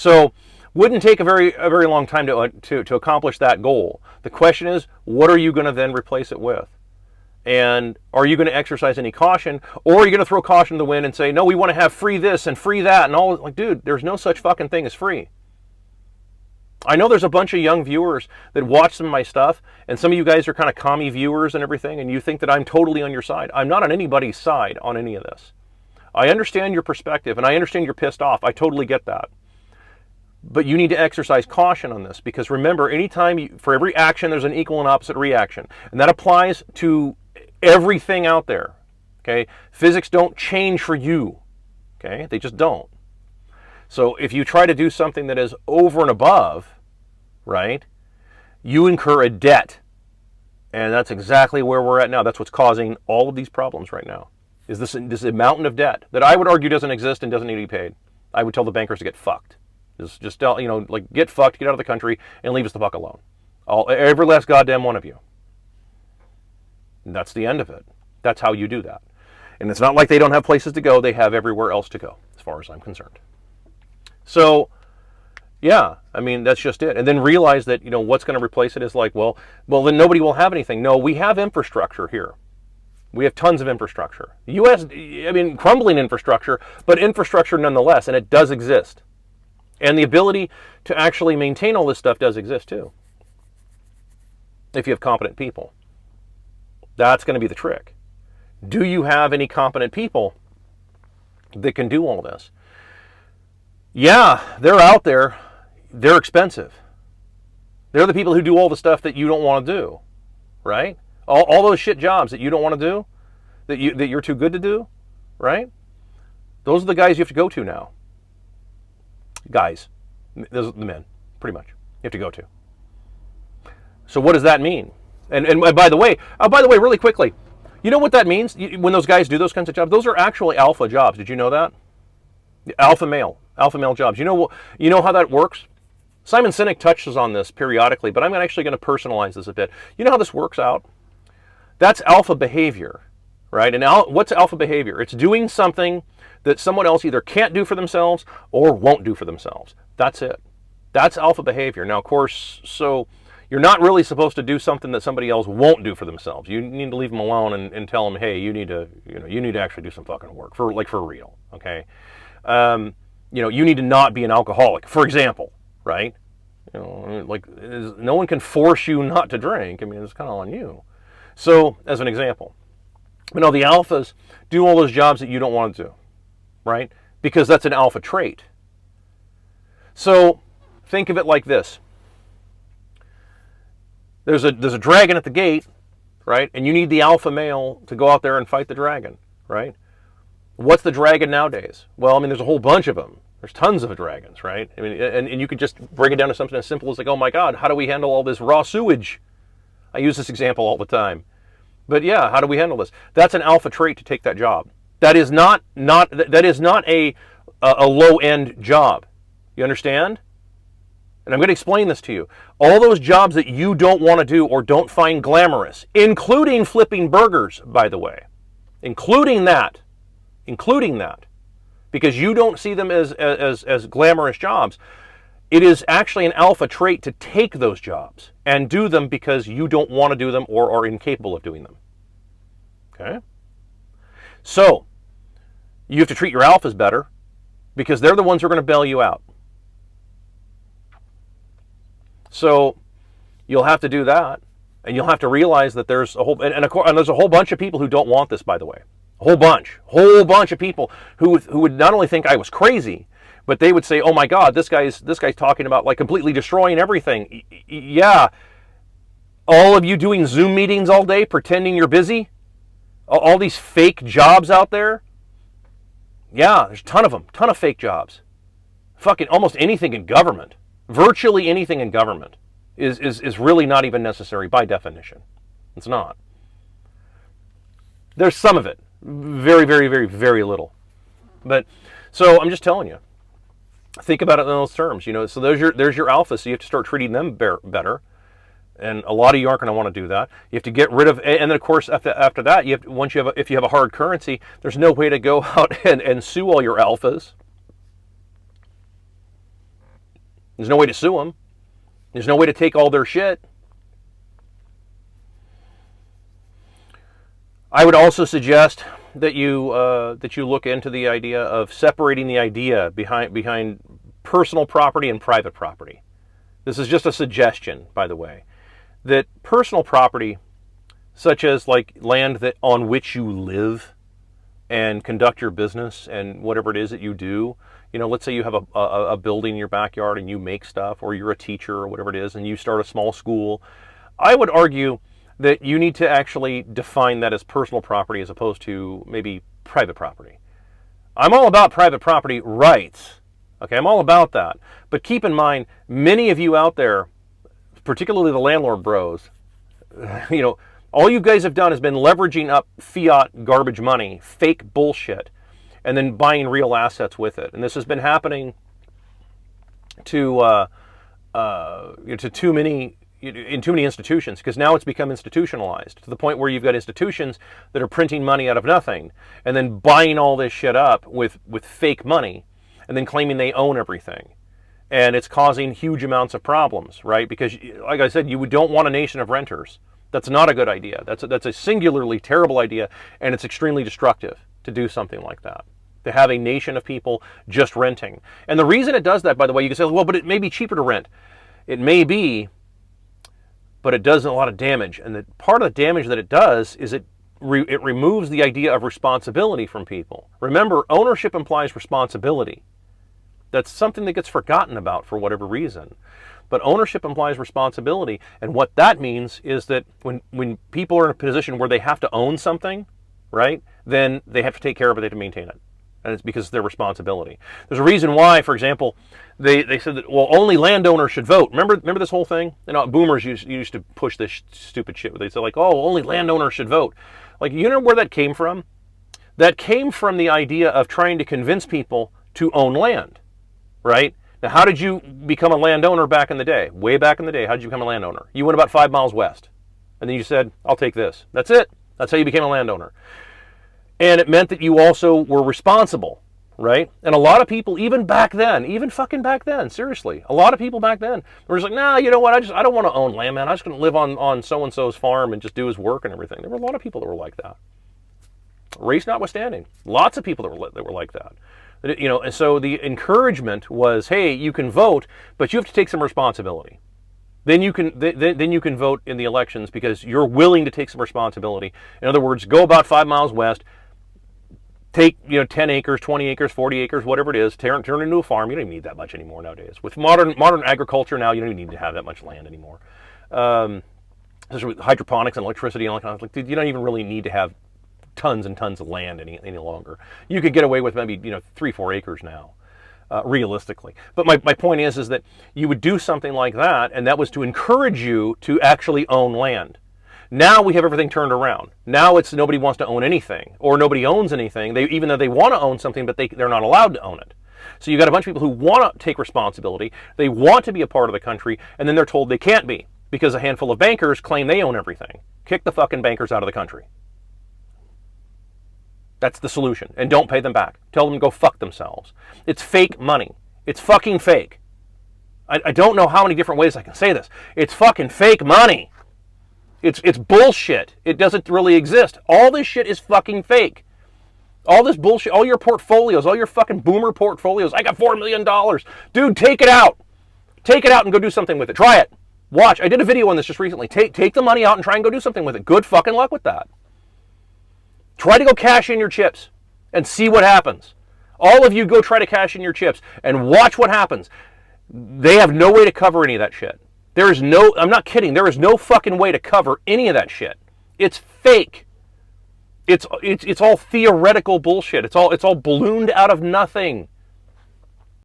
So wouldn't take a very long time to accomplish that goal. The question is, what are you going to then replace it with? And are you going to exercise any caution, or are you going to throw caution to the wind and say, no, we want to have free this and free that and all? Like, dude, there's no such fucking thing as free. I know there's a bunch of young viewers that watch some of my stuff, and some of you guys are kind of commie viewers and everything, and you think that I'm totally on your side. I'm not on anybody's side on any of this. I understand your perspective, and I understand you're pissed off. I totally get that. But you need to exercise caution on this, because remember, for every action, there's an equal and opposite reaction. And that applies to everything out there. Okay? Physics don't change for you. Okay? They just don't. So if you try to do something that is over and above, right, you incur a debt. And that's exactly where we're at now. That's what's causing all of these problems right now. Is this mountain of debt that I would argue doesn't exist and doesn't need to be paid. I would tell the bankers to get fucked. Just tell, like, get fucked, get out of the country, and leave us the fuck alone. Every last goddamn one of you. And that's the end of it. That's how you do that. And it's not like they don't have places to go. They have everywhere else to go, as far as I'm concerned. So, yeah, I mean, that's just it. And then realize that, what's going to replace it is like, well, then nobody will have anything. No, we have infrastructure here. We have tons of infrastructure. The U.S., crumbling infrastructure, but infrastructure nonetheless, and it does exist. And the ability to actually maintain all this stuff does exist too, if you have competent people. That's going to be the trick. Do you have any competent people that can do all this? Yeah, they're out there. They're expensive. They're the people who do all the stuff that you don't want to do, right? All those shit jobs that you don't want to do, that you're too good to do, right? Those are the guys you have to go to now. Guys, those are the men, pretty much, you have to go to. So what does that mean? And by the way, really quickly, you know what that means when those guys do those kinds of jobs? Those are actually alpha jobs. Did you know that? Alpha male jobs. You know how that works? Simon Sinek touches on this periodically, but I'm actually going to personalize this a bit. You know how this works out? That's alpha behavior, right? And what's alpha behavior? It's doing something that someone else either can't do for themselves or won't do for themselves. That's it. That's alpha behavior. Now, of course, so you're not really supposed to do something that somebody else won't do for themselves. You need to leave them alone and tell them, hey, you need to actually do some fucking work for real, okay? You need to not be an alcoholic, for example, right? No one can force you not to drink. It's kind of on you. So, as an example, the alphas do all those jobs that you don't want to do. Right? Because that's an alpha trait. So think of it like this. There's a dragon at the gate, right? And you need the alpha male to go out there and fight the dragon, right? What's the dragon nowadays? Well, there's a whole bunch of them. There's tons of dragons, right? And you could just break it down to something as simple as like, oh my God, how do we handle all this raw sewage? I use this example all the time. But yeah, how do we handle this? That's an alpha trait to take that job. That is not a low-end job. You understand? And I'm going to explain this to you. All those jobs that you don't want to do or don't find glamorous, including flipping burgers, by the way, including that, because you don't see them as glamorous jobs. It is actually an alpha trait to take those jobs and do them because you don't want to do them or are incapable of doing them. Okay? So, you have to treat your alphas better because they're the ones who are going to bail you out. So you'll have to do that, and you'll have to realize that there's a whole and there's a whole bunch of people who don't want this, by the way. A whole bunch of people who would not only think I was crazy, but they would say, "Oh my God, this guy's talking about like completely destroying everything." Yeah, all of you doing Zoom meetings all day, pretending you're busy, all these fake jobs out there. Yeah, there's a ton of them, ton of fake jobs. Fucking almost anything in government, virtually anything in government is really not even necessary by definition. It's not. There's some of it, very, very, very, very little. But so I'm just telling you, think about it in those terms. So there's your alpha. So you have to start treating them better. And a lot of you aren't going to want to do that. You have to get rid of, and then of course after that, if you have a hard currency, there's no way to go out and sue all your alphas. There's no way to sue them. There's no way to take all their shit. I would also suggest that you look into the idea of separating the idea behind personal property and private property. This is just a suggestion, by the way, that personal property, such as like land that on which you live and conduct your business and whatever it is that you do, let's say you have a building in your backyard and you make stuff, or you're a teacher or whatever it is, and you start a small school. I would argue that you need to actually define that as personal property as opposed to maybe private property. I'm all about private property rights. Okay, I'm all about that. But keep in mind, many of you out there, particularly the landlord bros, all you guys have done has been leveraging up fiat garbage money, fake bullshit, and then buying real assets with it. And this has been happening to too many institutions, because now it's become institutionalized to the point where you've got institutions that are printing money out of nothing and then buying all this shit up with fake money and then claiming they own everything. And it's causing huge amounts of problems, right? Because, like I said, you don't want a nation of renters. That's not a good idea. That's a singularly terrible idea, and it's extremely destructive to do something like that, to have a nation of people just renting. And the reason it does that, by the way, you can say, well, but it may be cheaper to rent. It may be, but it does a lot of damage. And part of the damage that it does is it removes the idea of responsibility from people. Remember, ownership implies responsibility. That's something that gets forgotten about for whatever reason. But ownership implies responsibility. And what that means is that when people are in a position where they have to own something, right, then they have to take care of it, they have to maintain it. And it's because of their responsibility. There's a reason why, for example, they said that, well, only landowners should vote. Remember this whole thing? Boomers used to push this stupid shit. They said, like, oh, only landowners should vote. Like, you know where that came from? That came from the idea of trying to convince people to own land, right? Now, how did you become a landowner back in the day? Way back in the day, how did you become a landowner? You went about 5 miles west, and then you said, I'll take this. That's it. That's how you became a landowner. And it meant that you also were responsible, right? And a lot of people, even back then, seriously, a lot of people back then were just like, nah, you know what? I don't want to own land, man. I'm just going to live on so-and-so's farm and just do his work and everything. There were a lot of people that were like that. Race notwithstanding, lots of people that were like that. And so the encouragement was, hey, you can vote, but you have to take some responsibility. Then you can vote in the elections because you're willing to take some responsibility. In other words, go about 5 miles west, take 10 acres, 20 acres, 40 acres, whatever it is, turn it into a farm. You don't even need that much anymore nowadays. With modern agriculture now, you don't even need to have that much land anymore. Especially with hydroponics and electricity and all that kind of stuff. You don't even really need to have tons and tons of land any longer. You could get away with maybe 3-4 acres now, realistically. But my point is that you would do something like that, and that was to encourage you to actually own land. Now we have everything turned around. Now it's nobody wants to own anything, or nobody owns anything. Even though they want to own something, but they're not allowed to own it. So you got a bunch of people who want to take responsibility. They want to be a part of the country, and then they're told they can't be because a handful of bankers claim they own everything. Kick the fucking bankers out of the country. That's the solution. And don't pay them back. Tell them to go fuck themselves. It's fake money. It's fucking fake. I don't know how many different ways I can say this. It's fucking fake money. It's bullshit. It doesn't really exist. All this shit is fucking fake. All this bullshit, all your portfolios, all your fucking boomer portfolios. I got $4 million. Dude, take it out. Take it out and go do something with it. Try it. Watch. I did a video on this just recently. Take the money out and try and go do something with it. Good fucking luck with that. Try to go cash in your chips and see what happens. All of you go try to cash in your chips and watch what happens. They have no way to cover any of that shit. I'm not kidding, there is no fucking way to cover any of that shit. It's fake. It's all theoretical bullshit. It's all ballooned out of nothing.